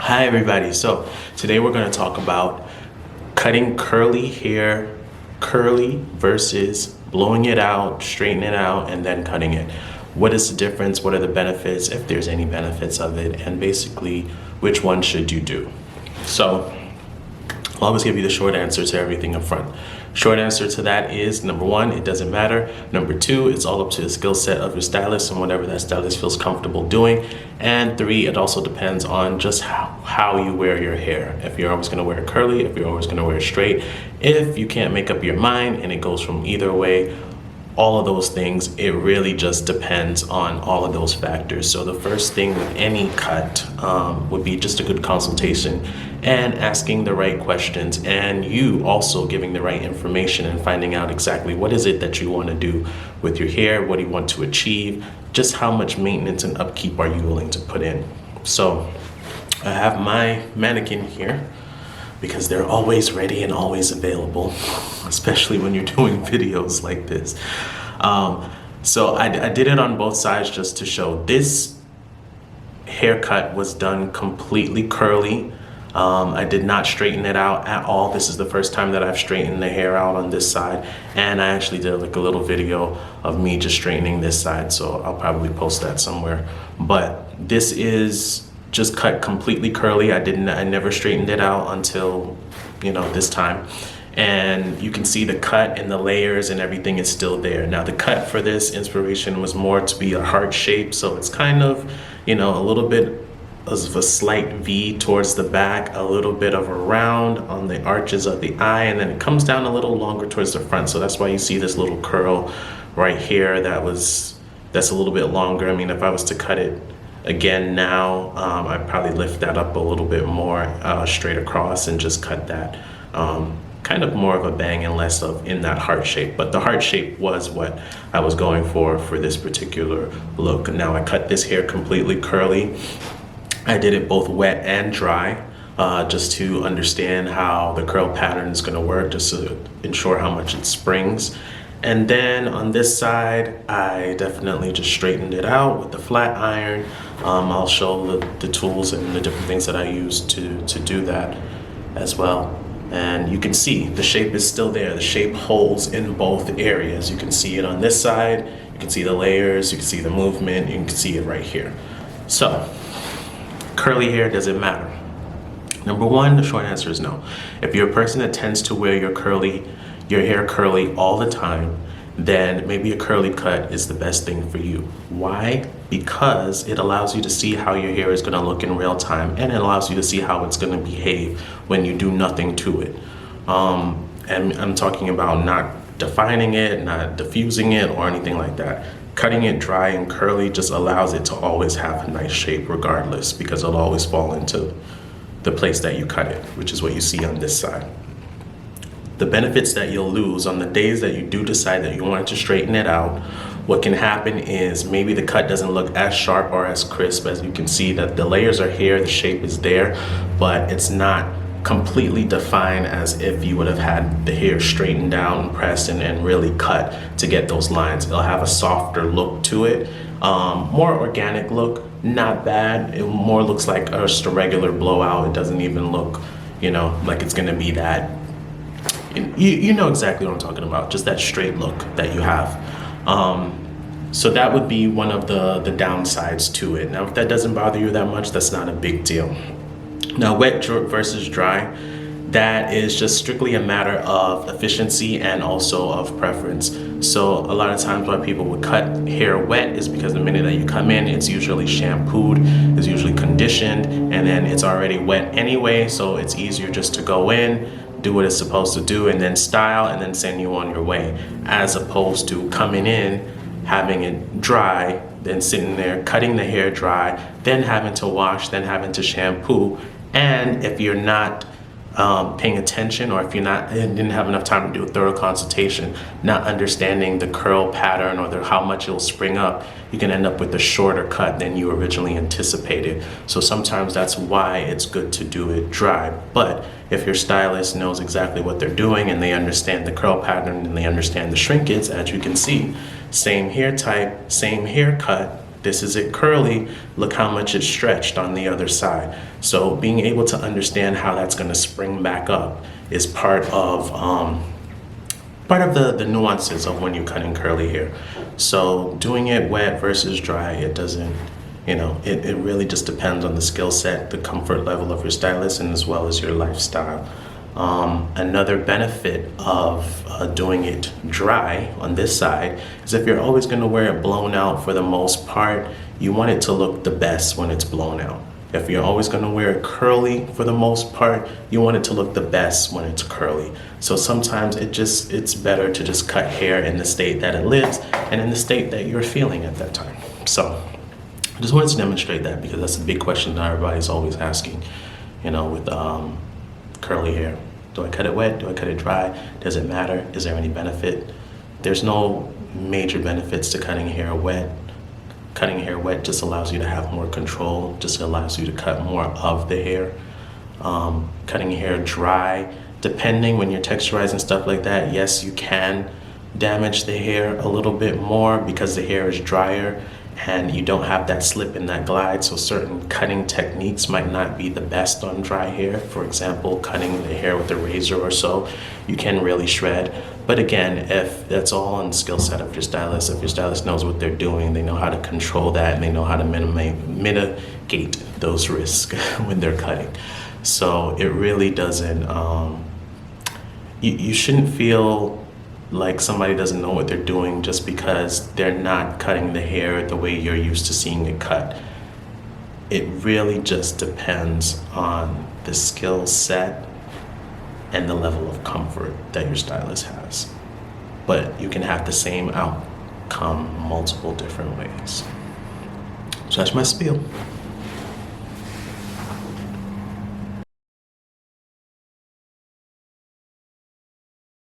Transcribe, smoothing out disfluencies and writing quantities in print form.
Hi everybody. So today we're going to talk about cutting curly hair curly versus blowing it out, straightening it out, and then cutting it. What is the difference? What are the benefits, if there's any benefits of it, and basically which one should you do? So I'll always give you the short answer to everything up front. Short answer to that is, number one, it doesn't matter. Number two, it's all up to the skill set of your stylist and whatever that stylist feels comfortable doing. And three, it also depends on just how you wear your hair. If you're always gonna wear it curly, if you're always gonna wear it straight, if you can't make up your mind and it goes from either way, all of those things, it really just depends on all of those factors. So the first thing with any cut would be just a good consultation and asking the right questions, and you also giving the right information and finding out exactly what is it that you want to do with your hair, what do you want to achieve, just how much maintenance and upkeep are you willing to put in. So I have my mannequin here because they're always ready and always available, especially when you're doing videos like this. So I did it on both sides just to show. This haircut was done completely curly. I did not straighten it out at all. This is the first time that I've straightened the hair out on this side, and I actually did like a little video of me just straightening this side, so I'll probably post that somewhere. But this is just cut completely curly. I never straightened it out until, this time. And you can see the cut and the layers and everything is still there. Now the cut for this inspiration was more to be a heart shape, so it's kind of, a little bit of a slight V towards the back, a little bit of a round on the arches of the eye, and then it comes down a little longer towards the front. So that's why you see this little curl right here that's a little bit longer. I mean, if I was to cut it again now, I'd probably lift that up a little bit more straight across and just cut that kind of more of a bang and less of in that heart shape. But the heart shape was what I was going for this particular look. Now I cut this hair completely curly. I did it both wet and dry, just to understand how the curl pattern is going to work, just to ensure how much it springs. And then on this side, I definitely just straightened it out with the flat iron. I'll show the tools and the different things that I use to do that as well. And you can see the shape is still there. The shape holds in both areas. You can see it on this side, you can see the layers, you can see the movement, you can see it right here. So, curly hair, does it matter? Number one, the short answer is no. If you're a person that tends to wear your hair curly all the time, then maybe a curly cut is the best thing for you. Why? Because it allows you to see how your hair is going to look in real time, and it allows you to see how it's going to behave when you do nothing to it. And I'm talking about not defining it, not diffusing it, or anything like that. Cutting it dry and curly just allows it to always have a nice shape regardless, because it'll always fall into the place that you cut it, which is what you see on this side. The benefits that you'll lose on the days that you do decide that you want to straighten it out, what can happen is maybe the cut doesn't look as sharp or as crisp. As you can see that the layers are here, the shape is there, but it's not completely defined as if you would have had the hair straightened down and pressed and really cut to get those lines. It'll have a softer look to it, more organic look, not bad. It more looks like just a regular blowout. It doesn't even look, like it's gonna be that. You know exactly what I'm talking about, just that straight look that you have. So that would be one of the downsides to it. Now, if that doesn't bother you that much, that's not a big deal. Now, wet versus dry, that is just strictly a matter of efficiency and also of preference. So a lot of times why people would cut hair wet is because the minute that you come in, it's usually shampooed, it's usually conditioned, and then it's already wet anyway, so it's easier just to go in, do what it's supposed to do, and then style, and then send you on your way, as opposed to coming in, having it dry, then sitting there cutting the hair dry, then having to wash, then having to shampoo. And if you're not paying attention, or if you didn't have enough time to do a thorough consultation, not understanding the curl pattern or how much it'll spring up, you can end up with a shorter cut than you originally anticipated. So sometimes that's why it's good to do it dry. But if your stylist knows exactly what they're doing and they understand the curl pattern and they understand the shrinkage, as you can see, same hair type, same haircut, This is it curly, look how much it's stretched on the other side. So being able to understand how that's going to spring back up is part of the nuances of when you're cutting curly hair. So doing it wet versus dry, it doesn't, it really just depends on the skill set, the comfort level of your stylist, and as well as your lifestyle. Another benefit of doing it dry on this side is if you're always going to wear it blown out for the most part, you want it to look the best when it's blown out. If you're always going to wear it curly for the most part, you want it to look the best when it's curly. So sometimes it's better to just cut hair in the state that it lives and in the state that you're feeling at that time. So I just wanted to demonstrate that because that's a big question that everybody's always asking, with curly hair. Do I cut it wet? Do I cut it dry? Does it matter? Is there any benefit? There's no major benefits to cutting hair wet. Cutting hair wet just allows you to have more control, just allows you to cut more of the hair. Cutting hair dry, depending when you're texturizing stuff like that, yes, you can damage the hair a little bit more because the hair is drier and you don't have that slip and that glide. So certain cutting techniques might not be the best on dry hair. For example, cutting the hair with a razor or so, you can really shred. But again, if that's all on the skill set of your stylist, if your stylist knows what they're doing, they know how to control that and they know how to mitigate those risks when they're cutting. So it really doesn't, you shouldn't feel like somebody doesn't know what they're doing just because they're not cutting the hair the way you're used to seeing it cut. It really just depends on the skill set and the level of comfort that your stylist has. But you can have the same outcome multiple different ways. So that's my spiel.